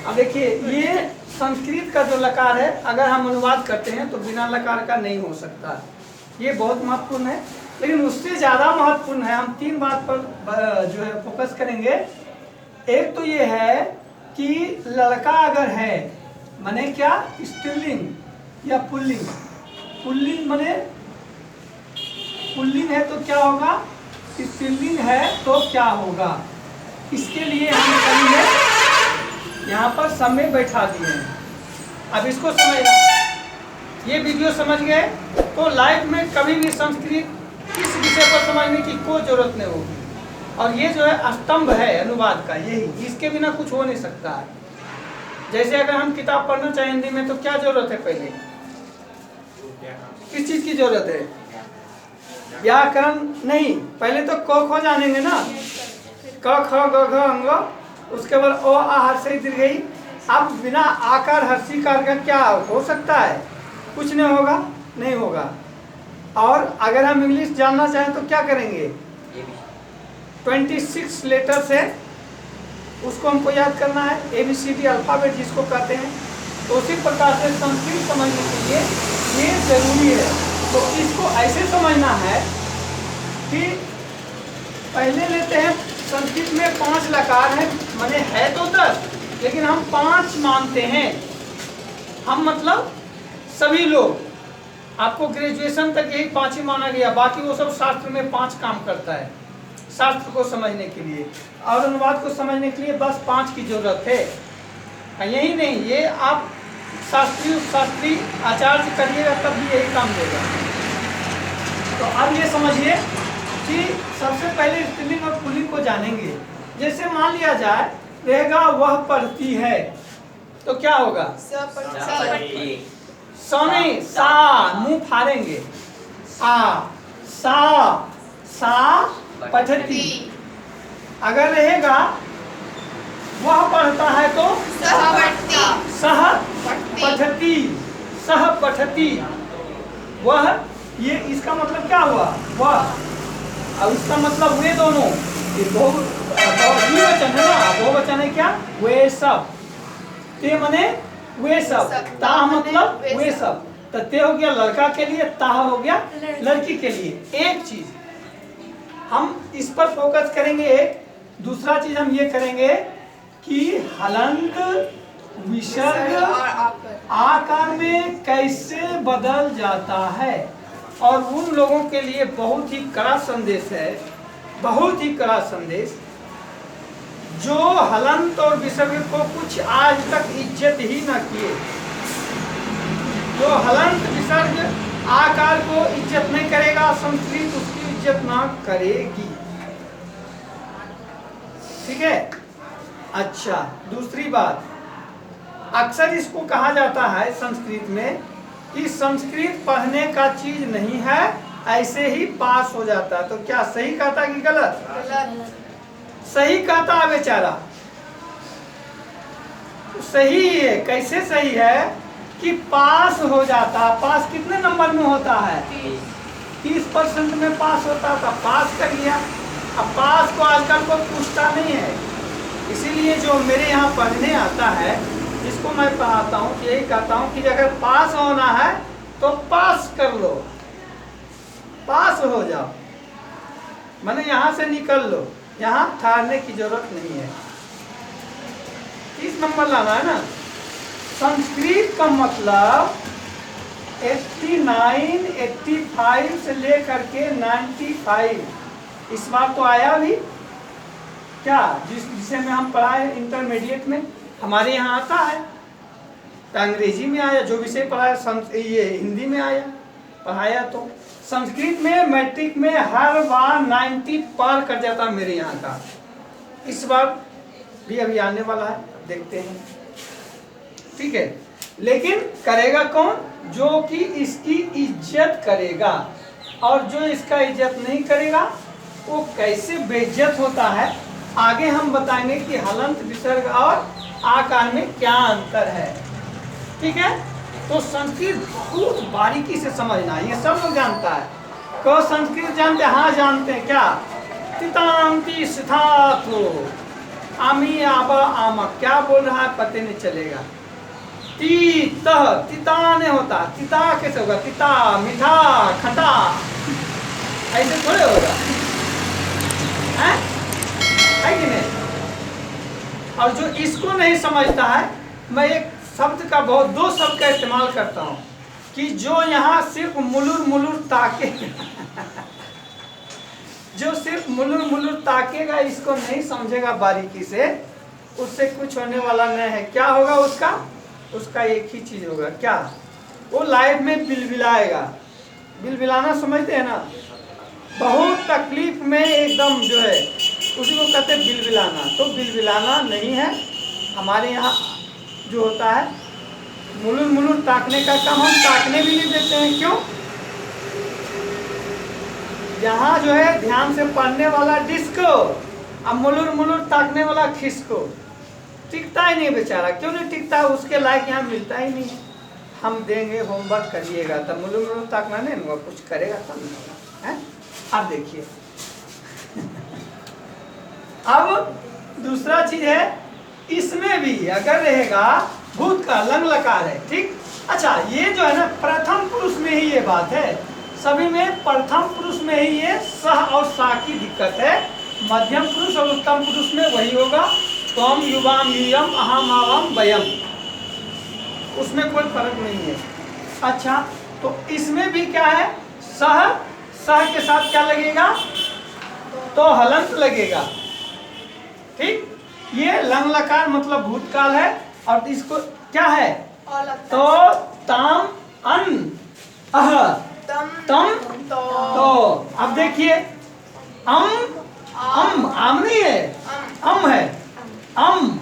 अब देखिए ये संस्कृत का जो लकार है अगर हम अनुवाद करते हैं तो बिना लकार का नहीं हो सकता, ये बहुत महत्वपूर्ण है। लेकिन उससे ज़्यादा महत्वपूर्ण है, हम 3 बात पर जो है फोकस करेंगे। एक तो ये है कि लड़का अगर है माने क्या, स्त्रीलिंग या पुल्लिंग। पुल्लिंग माने पुल्लिंग है तो क्या होगा, स्त्रीलिंग है तो क्या होगा, इसके लिए हम करेंगे यहाँ पर समय बैठा दिए हैं। अब इसको समझना, ये वीडियो समझ गए तो लाइफ में कभी भी संस्कृत इस विषय पर समझने की कोई जरूरत नहीं होगी। और ये जो है स्तंभ है अनुवाद का, यही, इसके बिना कुछ हो नहीं सकता है। जैसे अगर हम किताब पढ़ना चाहें हिंदी में तो क्या जरूरत है, पहले किस चीज की जरूरत है, व्याकरण नहीं, पहले तो क ख जानेंगे ना, क ख ग घ अंग, उसके बाद ओ आ हर्षई दीर्घई। अब बिना आकार हर्षिकार का क्या हो सकता है, कुछ नहीं होगा, नहीं होगा। और अगर हम इंग्लिश जानना चाहें तो क्या करेंगे, 26 लेटर से उसको हमको याद करना है, ABCD अल्फाबेट जिसको कहते हैं। तो उसी प्रकार से संस्कृत समझने के लिए ये जरूरी है। तो इसको ऐसे समझना है कि पहले लेते हैं, संस्कृत में 5 लकार हैं, माने है तो 10 लेकिन हम 5 मानते हैं। हम मतलब सभी लोग, आपको ग्रेजुएशन तक यही 5 ही माना गया, बाकी वो सब शास्त्र में 5 काम करता है। शास्त्र को समझने के लिए और अनुवाद को समझने के लिए बस 5 की जरूरत है। यही नहीं, ये आप शास्त्री आचार्य करिएगा तब भी यही काम देगा। तो अब ये समझिए कि सबसे पहले स्त्रीलिंग और पुल्लिंग को जानेंगे। जैसे मान लिया जाए रहेगा वह पढ़ती है तो क्या होगा, सोने सा, मुंह फाड़ेंगे, सा पठती। अगर रहेगा वह पढ़ता है तो सह पठती, वह, ये इसका मतलब क्या हुआ, वह। अब इसका मतलब वे दोनों, ये बहुवचन है ना, बहुवचन है क्या, वे सब। ते मने वे सब, ता मतलब वे सब। तो ते हो गया लड़का के लिए, ता हो गया लड़की के लिए। एक चीज हम इस पर फोकस करेंगे। एक दूसरा चीज हम ये करेंगे कि हलंत विसर्ग आकार में कैसे बदल जाता है। और उन लोगों के लिए बहुत ही कड़ा संदेश है, बहुत ही कड़ा संदेश, जो हलंत और विसर्ग को कुछ आज तक इज्जत ही न किए। जो हलंत विसर्ग आकार को इज्जत नहीं करेगा, संस्कृत उसकी इज्जत ना करेगी। ठीक है। अच्छा, दूसरी बात, अक्सर इसको कहा जाता है संस्कृत में कि संस्कृत पढ़ने का चीज नहीं है, ऐसे ही पास हो जाता। तो क्या सही कहता कि गलत? सही कहता है बेचारा, सही है। कैसे सही है कि पास हो जाता। पास कितने नंबर में होता है, 30% में पास होता था, पास कर लिया। अब पास को आजकल कोई पूछता नहीं है, इसीलिए जो मेरे यहाँ पढ़ने आता है, जिसको मैं पढ़ाता हूँ, यही कहता हूँ कि अगर पास होना है तो पास कर लो, पास हो जाओ, माने यहाँ से निकल लो, यहाँ ठहरने की जरूरत नहीं है। 30 नंबर लाना है ना। संस्कृत का मतलब 89, 85 से लेकर के 95 इस बार तो आया भी क्या, जिसे में हम पढ़ाए इंटरमीडिएट में, हमारे यहाँ आता है। तो अंग्रेजी में आया, जो विषय पढ़ाया ये हिंदी में आया पढ़ाया। तो संस्कृत में मैट्रिक में हर बार 90 पार कर जाता मेरे यहाँ का। इस बार भी अभी आने वाला है, देखते हैं। ठीक है, लेकिन करेगा कौन, जो कि इसकी इज्जत करेगा। और जो इसका इज्जत नहीं करेगा वो कैसे बेइज्जत होता है, आगे हम बताएंगे कि हलंत विसर्ग और आकार में क्या अंतर है। ठीक है। तो संस्कृत बहुत बारीकी से समझना, ये सब लोग जानता है। को संस्कृत जानते हैं? हाँ जानते हैं। क्या? तितांति सिथातो, आमी आबा आमा, क्या बोल रहा है पता नहीं चलेगा। ती तह, तिता नहीं होता, तिता कैसे होगा? तिता मीठा खट्टा, ऐसे थोड़े होगा, है कि नहीं? और जो इसको नहीं समझता है, मैं एक शब्द का बहुत, दो शब्द का इस्तेमाल करता हूँ कि जो यहाँ सिर्फ मुलुर मुलुर ताके जो सिर्फ मुलुर मुलुर ताकेगा, इसको नहीं समझेगा बारीकी से, उससे कुछ होने वाला नहीं है। क्या होगा उसका? उसका एक ही चीज होगा, क्या? वो लाइफ में बिलबिलाएगा। बिलबिलाना समझते हैं ना? बहुत तकलीफ में एकदम जो है, उसी को कहते हैं बिलबिलाना। तो बिलबिलाना नहीं है हमारे यहाँ जो होता है। मुलुर मुलुर ताकने का काम हम ताकने भी नहीं देते हैं। क्यों? यहाँ जो है ध्यान से पढ़ने वाला डिस्को, अब मुलुर मुलुर ताकने वाला खिसको, टिकता ही नहीं बेचारा। क्यों नहीं टिकता? उसके लायक यहाँ मिलता ही नहीं है। हम देंगे, होमवर्क करिएगा, तब मुलुर मुलुर ताकना नहीं होगा, कुछ करेगा तब है। अब देखिए अब दूसरा चीज है, इसमें भी अगर रहेगा भूत का लंग लकार है, ठीक। अच्छा, ये जो है ना प्रथम पुरुष में ही ये बात है, सभी में प्रथम पुरुष में ही ये सह और सा की दिक्कत है। मध्यम पुरुष और उत्तम पुरुष में वही होगा, त्वम युवाम यूयम अहम आवाम वयम, उसमें कोई फर्क नहीं है। अच्छा, तो इसमें भी क्या है? सह, सह के साथ क्या लगेगा? तो हलंत लगेगा, ठीक। ये लंग लकार मतलब भूतकाल है। और इसको क्या है? तो तम अन अह तम तो। अब देखिए, आम नहीं है, अम है, अम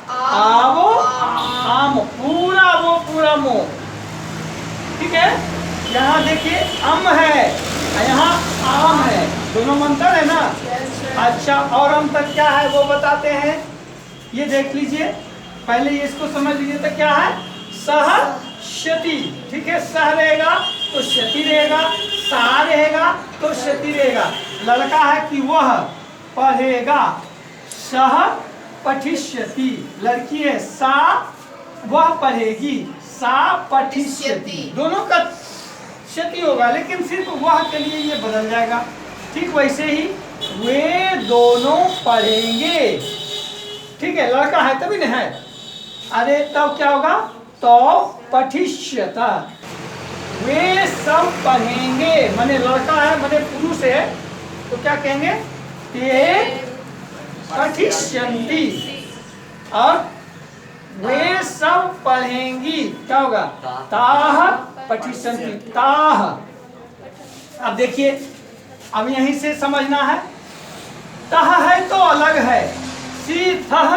आवो आम, पूरा वो पूरा मो, ठीक है। यहाँ देखिए अम है, यहाँ आम है, दोनों में अंतर है ना। अच्छा, और अंतर क्या है वो बताते हैं, ये देख लीजिए। पहले ये इसको समझ लीजिए, तो क्या है? सह क्षति, ठीक है। सह रहेगा तो क्षति रहेगा, सा रहेगा तो क्षति रहेगा। लड़का है कि वह पढ़ेगा, सह पठिष्यति। लड़की है, सा वह पढ़ेगी, सा पठिष्यति। दोनों का क्षति होगा, लेकिन सिर्फ वह के लिए ये बदल जाएगा। ठीक वैसे ही वे दोनों पढ़ेंगे, ठीक है। लड़का है तभी नहीं है, अरे तब क्या होगा? तो पठिष्यता, वे सब पढ़ेंगे। माने लड़का है, माने पुरुष है, तो क्या कहेंगे? ते पठिष्यन्ति, और वे सब पढ़ेंगी। क्या होगा? ताह पठिष्यन्ति, ताह। अब देखिए, अब यहीं से समझना है। तह है तो अलग है, सी थह,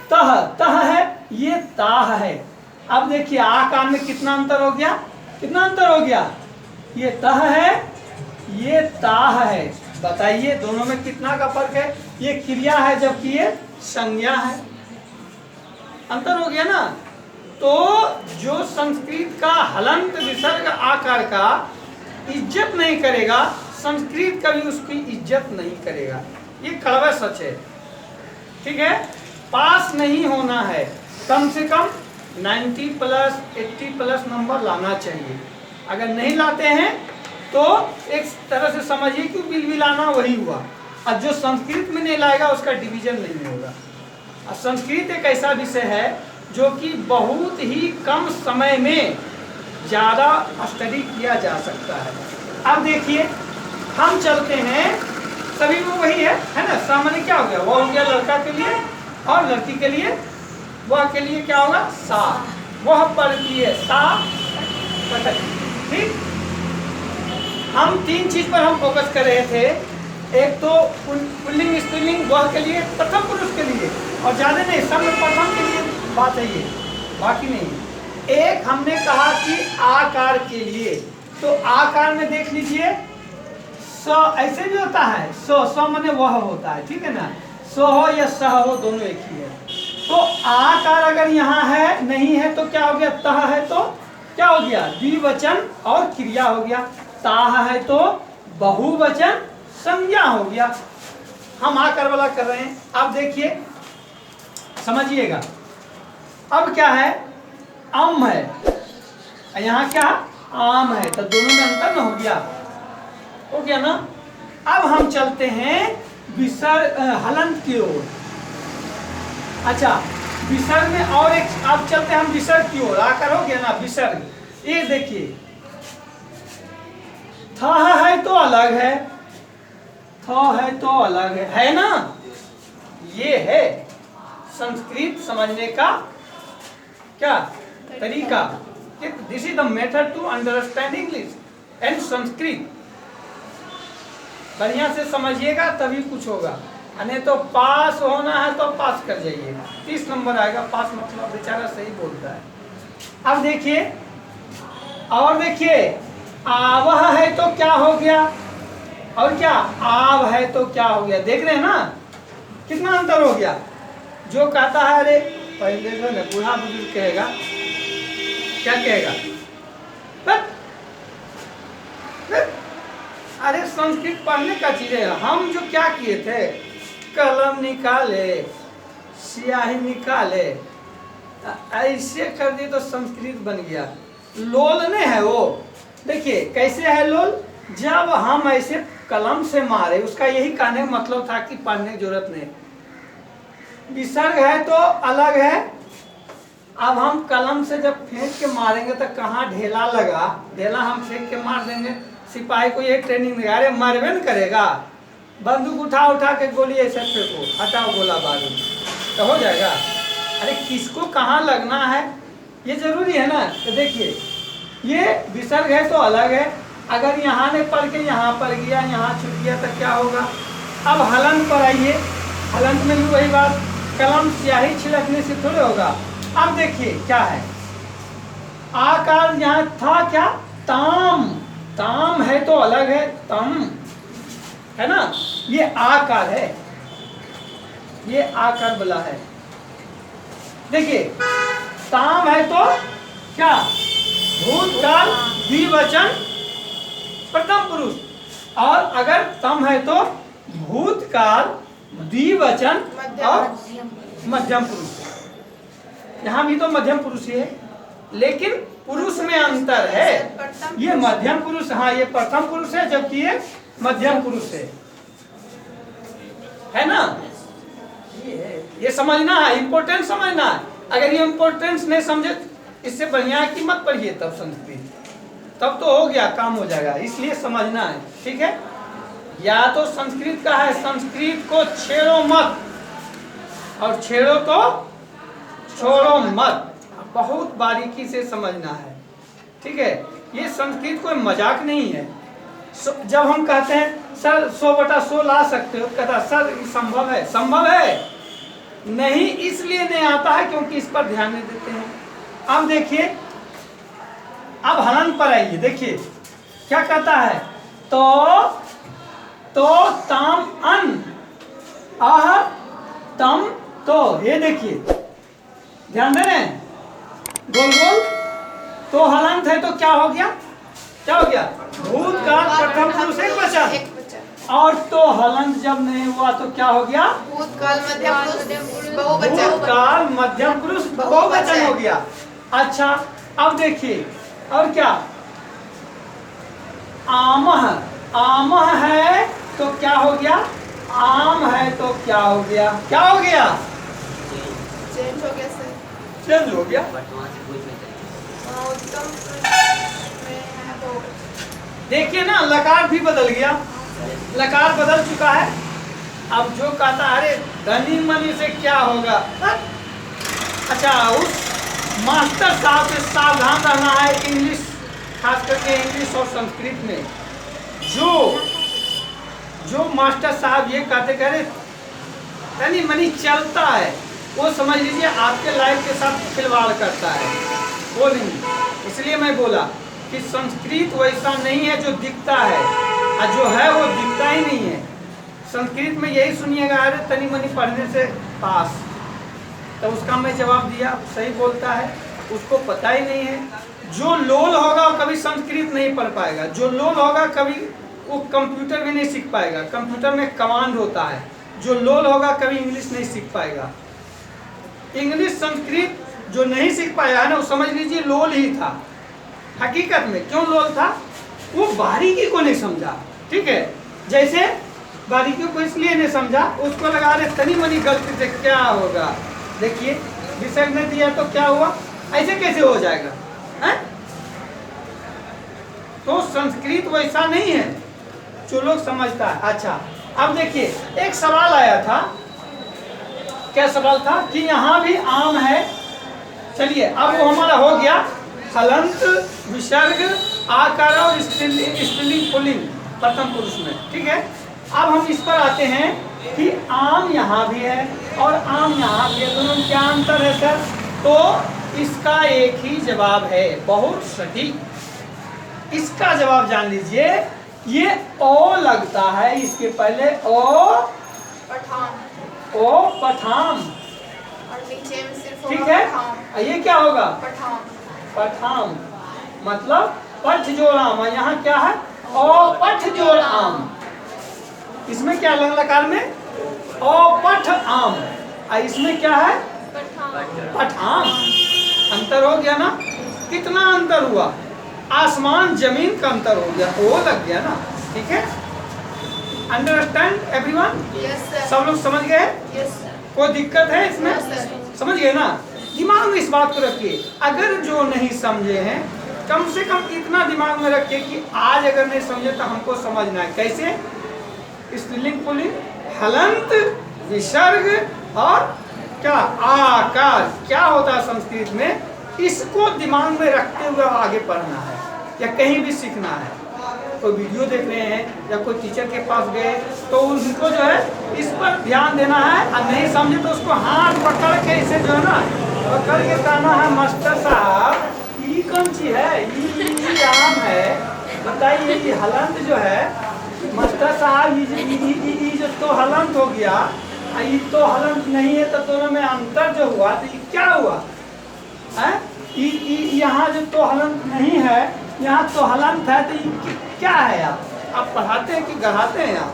तह तह है, ये ताह है। अब देखिए आकार में कितना अंतर हो गया, कितना अंतर हो गया? ये तह है, ये ताह है। बताइए दोनों में कितना का फर्क है? ये क्रिया है जबकि ये संज्ञा है, अंतर हो गया ना। तो जो संस्कृत का हलंत विसर्ग आकार का इज्जत नहीं करेगा, संस्कृत कभी उसकी इज्जत नहीं करेगा। ये कड़वा सच है, ठीक है। पास नहीं होना है, कम से कम 90 प्लस 80 प्लस नंबर लाना चाहिए। अगर नहीं लाते हैं तो एक तरह से समझिए कि बिलबिलाना वही हुआ। और जो संस्कृत में नहीं लाएगा उसका डिवीजन नहीं होगा। और संस्कृत एक ऐसा विषय है जो कि बहुत ही कम समय में ज़्यादा स्टडी किया जा सकता है। अब देखिए हम चलते हैं, सभी में वही है ना। सामान्य क्या हो गया? वो हो गया लड़का के लिए, और लड़की के लिए वह के लिए क्या होगा? सा। वह पढ़ती है, सा पढ़ती, ठीक। हम तीन चीज पर हम फोकस कर रहे थे। एक तो पुल्लिंग स्त्रीलिंग वह के लिए, प्रथम पुरुष के लिए, और ज्यादा नहीं, सब में प्रथम के लिए बात है ये, बाकी नहीं। एक हमने कहा कि आकार के लिए, तो आकार में देख लीजिए स ऐसे भी होता है, स माने वह होता है, ठीक है ना। सो हो या सह हो, दोनों एक ही है। तो आकार अगर यहाँ है, नहीं है, तो क्या हो गया? तह है तो क्या हो गया? द्विवचन और क्रिया हो गया। ताह है तो बहुवचन संज्ञा हो गया। हम आकर वाला कर रहे हैं। अब देखिए समझिएगा, अब क्या है, आम है, यहाँ क्या आम है, तो दोनों में अंतर न हो गया ना। अब हम चलते हैं विसर्ग हलंत की ओर। अच्छा विसर्ग में और एक, अब चलते हैं हम विसर्ग की ओर, आकर हो गया ना विसर्ग। ये देखिए था है तो अलग है, था है तो अलग है ना। ये है संस्कृत समझने का क्या तरीका, this is the method to understand English and Sanskrit. बढ़िया से समझिएगा तभी कुछ होगा, नहीं तो पास होना है तो पास कर जाइएगा, 30 नंबर आएगा। पास मतलब बेचारा सही बोलता है। अब देखिए, और देखिए आवह है तो क्या हो गया, और क्या आव है तो क्या हो गया, देख रहे हैं ना कितना अंतर हो गया। जो कहता है अरे पहले जो ना बूढ़ा बुजुर्ग कहेगा, क्या कहेगा, अरे संस्कृत पढ़ने का चीज है। हम जो क्या किए थे, कलम निकाले, स्याही निकाले, ऐसे कर दिए तो संस्कृत बन गया। लोल नहीं है वो, देखिए कैसे है लोल, जब हम ऐसे कलम से मारे, उसका यही कहने का मतलब था कि पढ़ने की जरूरत नहीं। विसर्ग है तो अलग है, अब हम कलम से जब फेंक के मारेंगे तो कहाँ ढेला लगा, ढेला हम फेंक के मार देंगे। सिपाही को ये ट्रेनिंग देगा, अरे मारवे न करेगा, बंदूक उठा उठा के गोली ऐसे फेंको, हटाओ गोला बारूद, तो हो जाएगा। अरे किसको कहाँ लगना है ये जरूरी है ना। तो देखिए ये विसर्ग है तो अलग है, अगर यहाँ ने पढ़ के यहाँ पर गया, यहाँ छूट गया तो क्या होगा। अब हलंत पर आइए, हलंत में भी वही बात, कलम स्याही छिड़कने से थोड़े होगा। अब देखिए क्या है, आकार यहाँ था क्या, ताम, ताम है तो अलग है, तम है ना, ये आकार है, ये आकार वाला है। देखिए ताम है तो क्या, भूतकाल द्विवचन प्रथम पुरुष, और अगर तम है तो भूतकाल द्विवचन और मध्यम पुरुष। यहाँ भी तो मध्यम पुरुष ही है, लेकिन पुरुष में अंतर है। ये मध्यम पुरुष, हाँ ये प्रथम पुरुष है, जबकि ये मध्यम पुरुष है ना। ये समझना है, इम्पोर्टेंस समझना है। अगर ये इम्पोर्टेंस नहीं समझे, इससे बढ़िया है कि मत पढ़िए तब संस्कृत, तब तो हो गया, काम हो जाएगा। इसलिए समझना है, ठीक है। या तो संस्कृत का है, संस्कृत को छेड़ो मत, और छेड़ो तो छोड़ो मत, बहुत बारीकी से समझना है, ठीक है। ये संस्कृत कोई मजाक नहीं है। जब हम कहते हैं सर 100/100 ला सकते हो, कहता सर संभव है, संभव है नहीं, इसलिए नहीं आता है क्योंकि इस पर ध्यान नहीं देते हैं। अब देखिए, अब हलन पर आइए, देखिए क्या कहता है, तो ताम अन आह तम तो, ये देखिए ध्यान दे रहे हैं, गोल गोल, तो हलंत है तो क्या हो गया, क्या हो गया, भूतकाल प्रथम पुरुष एक वचन, और तो हलंत जब नहीं हुआ तो क्या हो गया, भूतकाल मध्यम पुरुष बहुवचन, भूतकाल मध्यम पुरुष बहुवचन हो गया। अच्छा अब देखिए, और क्या, आमह, आमह है तो क्या हो गया, आम है तो क्या हो गया, क्या हो गया, चेंज हो गया सर, चेंज हो गया। उत्तम में है बहुवचन। देखिए ना, लकार भी बदल गया, लकार बदल चुका है। अब जो कहता है अरे धनी मनी से क्या होगा, अच्छा उस मास्टर साहब से सावधान रहना है इंग्लिश, खास करके इंग्लिश और संस्कृत में। जो मास्टर साहब ये कहते करे धनी मनी चलता है, वो समझ लीजिए आपके लाइफ के साथ खिलवाड़ करता है, वो नहीं। इसलिए मैं बोला कि संस्कृत वैसा नहीं है जो दिखता है, और जो है वो दिखता ही नहीं है। संस्कृत में यही सुनिएगा, अरे तनी मनी पढ़ने से पास, तो उसका मैं जवाब दिया, सही बोलता है, उसको पता ही नहीं है। जो लोल होगा वो कभी संस्कृत नहीं पढ़ पाएगा, जो लोल होगा कभी वो कंप्यूटर भी नहीं सीख पाएगा। कंप्यूटर में कमांड होता है, जो लोल होगा कभी इंग्लिश नहीं सीख पाएगा। इंग्लिश संस्कृत जो नहीं सीख पाया है ना, वो समझ लीजिए लोल ही था। हकीकत में क्यों लोल था? वो बारीकी को नहीं समझा। ठीक है, जैसे बारीकियों को इसलिए नहीं समझा, उसको लगा रहे तनी मनी गलती से क्या होगा, देखिए विसर्ग ने दिया तो क्या हुआ, ऐसे कैसे हो जाएगा है? तो संस्कृत वैसा नहीं है जो लोग समझता है। अच्छा, अब देखिए एक सवाल आया था, क्या सवाल था कि यहाँ भी आम है। चलिए अब वो हमारा हो गया हलंत, विसर्ग, आकार और स्त्रीलिंग पुल्लिंग प्रथम पुरुष में। ठीक है, अब हम इस पर आते हैं कि आम यहाँ भी है और आम यहाँ भी है, दोनों में क्या अंतर है सर? तो इसका एक ही जवाब है, बहुत सटीक। इसका जवाब जान लीजिए, ये ओ लगता है इसके पहले, ओ पठान। ओ पठान। और नीचे में सिर्फ ठीक होगा है, पठान। ये क्या होगा? पठान। पठान मतलब पठ जोड़ आम। यहाँ क्या है? ओ पठ जोड़ आम। इसमें क्या लग लकार में ओ पठ आम, और इसमें क्या है? पठान। अंतर हो गया ना? कितना अंतर हुआ? आसमान जमीन का अंतर हो गया, ओ लग गया ना। ठीक है, अंडरस्टैंड एवरीवन? Yes sir. सब लोग समझ गए? Yes sir. कोई दिक्कत है इसमें? Yes, sir. समझ गए ना? दिमाग में इस बात को रखिए, अगर जो नहीं समझे हैं कम से कम इतना दिमाग में रखिए कि आज अगर नहीं समझे तो हमको समझना है। कैसे? स्त्रीलिंग पुल्लिंग, हलंत, विसर्ग और क्या आकार क्या होता है संस्कृत में, इसको दिमाग में रखते हुए आगे पढ़ना है या कहीं भी सीखना है। कोई वीडियो देख रहे हैं या कोई टीचर के पास गए तो उनको जो है इस पर ध्यान देना है, और नहीं समझे तो उसको हाथ पकड़ के इसे जो है ना पकड़ के कहना है, मास्टर साहब ये कौन चीज है? ये आम है, बताइए ये हलंत जो है। मास्टर साहब ये जो तो हलंत हो गया, ये तो हलंत नहीं है, तो दोनों में अंतर जो हुआ तो ये क्या हुआ है? यहाँ जो तो हलंत नहीं है, यहाँ तो हलंत है, तो ये क्या है? आप पढ़ाते हैं कि गढ़ाते हैं? आप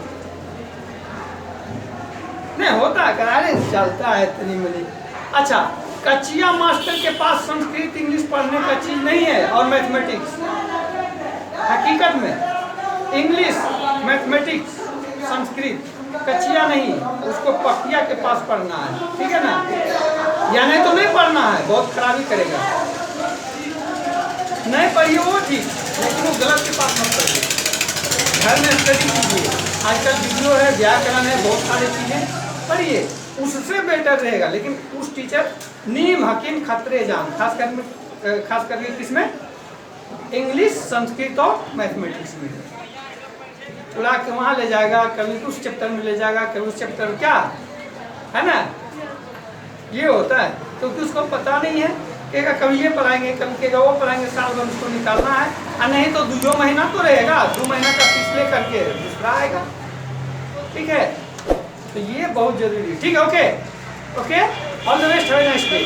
नहीं होता है, करारे चलता है इतनी मिली। अच्छा, कचिया मास्टर के पास संस्कृत इंग्लिश पढ़ने का चीज नहीं है और मैथमेटिक्स। हकीकत में इंग्लिश, मैथमेटिक्स, संस्कृत कचिया नहीं, उसको पकिया के पास पढ़ना है। ठीक है ना? या नहीं तो नहीं पढ़ना है, बहुत खराबी करेगा। नहीं पढ़िए वो ठीक, लेकिन वो गलत के पास मत पढ़िए, घर में स्टडी कीजिए। आजकल वीडियो है, व्याकरण है, बहुत सारी चीजें पढ़िए, उससे बेटर रहेगा। लेकिन उस टीचर नीम हकीम खतरे जान, खास करके किसमें? इंग्लिश, संस्कृत और मैथमेटिक्स में उड़ा के वहाँ ले जाएगा, कभी उस चैप्टर में ले जाएगा, कभी उस चैप्टर में, क्या है ना? ये होता है क्योंकि उसको पता नहीं है, कहेगा कभी ये पढ़ाएंगे, कभी कहेगा वो पढ़ाएंगे, साल भर उसको निकालना है। और नहीं तो 2 महीना तो रहेगा, 2 महीना का पिछले करके दूसरा आएगा। ठीक है, तो ये बहुत जरूरी है। ठीक है, okay okay, all the best, have a nice day.